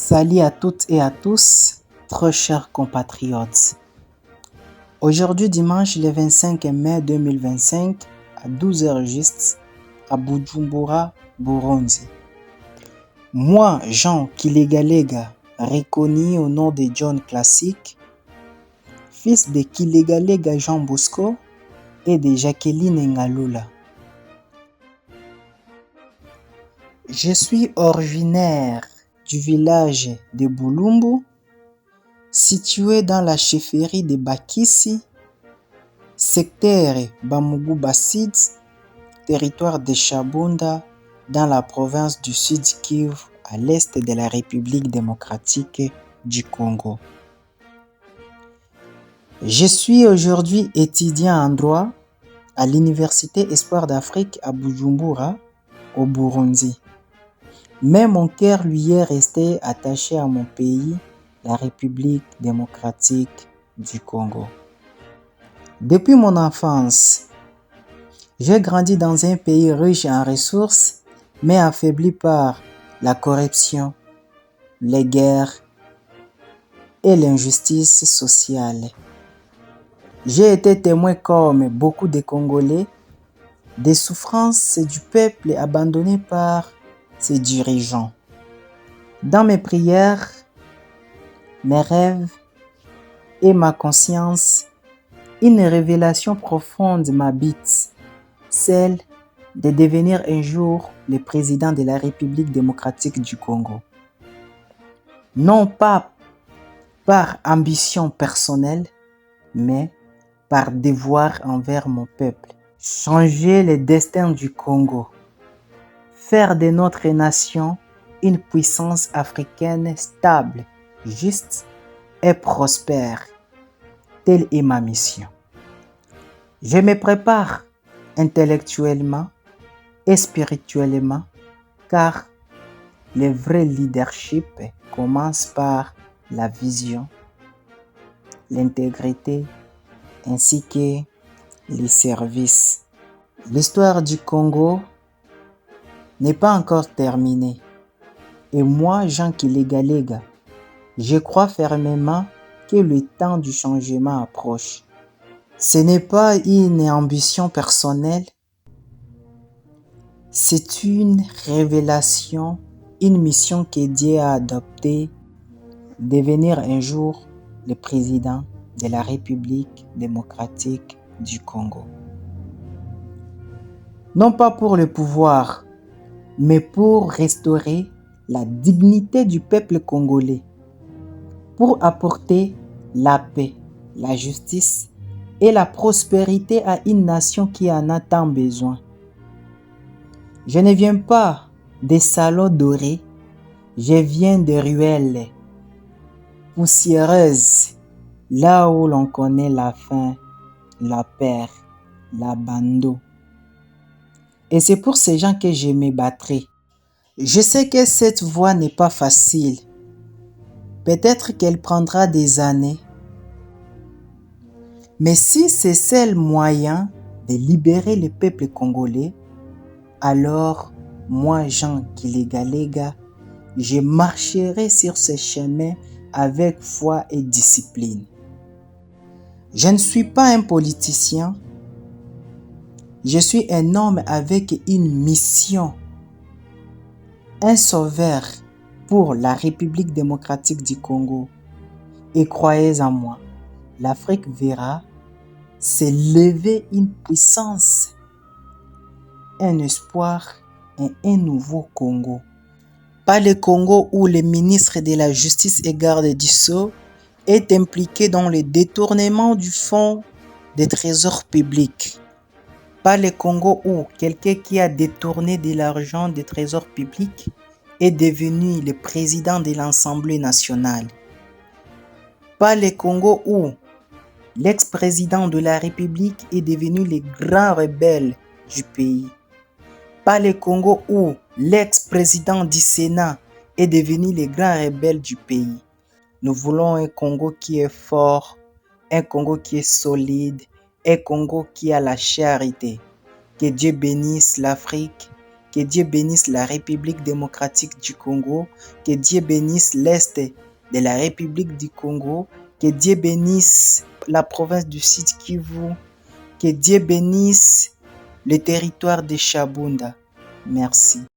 Salut à toutes et à tous, très chers compatriotes. Aujourd'hui, dimanche le 25 mai 2025, à 12h juste, à Bujumbura, Burundi. Moi, Jean Kilegalega, reconnu au nom de John Classic, fils de Kilegalega Jean Bosco et de Jacqueline Ngalula. Je suis originaire du village de Bulumbu, situé dans la chefferie de Bakissi, secteur Bamuguba Sud, territoire de Shabunda, dans la province du Sud Kivu, à l'est de la République démocratique du Congo. Je suis aujourd'hui étudiant en droit à l'Université Espoir d'Afrique à Bujumbura, au Burundi. Mais mon cœur lui est resté attaché à mon pays, la République démocratique du Congo. Depuis mon enfance, j'ai grandi dans un pays riche en ressources, mais affaibli par la corruption, les guerres et l'injustice sociale. J'ai été témoin, comme beaucoup de Congolais, des souffrances du peuple abandonné par ses dirigeants. Dans mes prières, mes rêves et ma conscience, une révélation profonde m'habite, celle de devenir un jour le président de la République démocratique du Congo. Non pas par ambition personnelle, mais par devoir envers mon peuple. Changer le destin du Congo. Faire de notre nation une puissance africaine stable, juste et prospère. Telle est ma mission. Je me prépare intellectuellement et spirituellement, car le vrai leadership commence par la vision, l'intégrité ainsi que les services. L'histoire du Congo n'est pas encore terminée. Et moi, Jean Kilegalega, je crois fermement que le temps du changement approche. Ce n'est pas une ambition personnelle, c'est une révélation, une mission que Dieu a adoptée, devenir un jour le président de la République démocratique du Congo. Non pas pour le pouvoir, mais pour restaurer la dignité du peuple congolais, pour apporter la paix, la justice et la prospérité à une nation qui en a tant besoin. Je ne viens pas des salons dorés, je viens des ruelles poussiéreuses, là où l'on connaît la faim, la peur, l'abandon. Et c'est pour ces gens que je me battrai. Je sais que cette voie n'est pas facile. Peut-être qu'elle prendra des années. Mais si c'est le seul moyen de libérer le peuple congolais, alors moi, Jean Kilegalega, je marcherai sur ce chemin avec foi et discipline. Je ne suis pas un politicien. Je suis un homme avec une mission. Un sauveur pour la République démocratique du Congo. Et croyez en moi, l'Afrique verra s'élever une puissance, un espoir et un nouveau Congo. Pas le Congo où le ministre de la Justice et garde du Sceau est impliqué dans le détournement du fonds des trésors publics. Pas le Congo où quelqu'un qui a détourné de l'argent des trésors publics est devenu le président de l'Assemblée nationale. Pas le Congo où l'ex-président de la République est devenu le grand rebelle du pays. Pas le Congo où l'ex-président du Sénat est devenu le grand rebelle du pays. Nous voulons un Congo qui est fort, un Congo qui est solide, un Congo qui a la charité. Que Dieu bénisse l'Afrique, Que Dieu bénisse la République démocratique du Congo. Que Dieu bénisse l'Est de la République du Congo. Que Dieu bénisse la province du Sud Kivu. Que Dieu bénisse le territoire de Shabunda. Merci.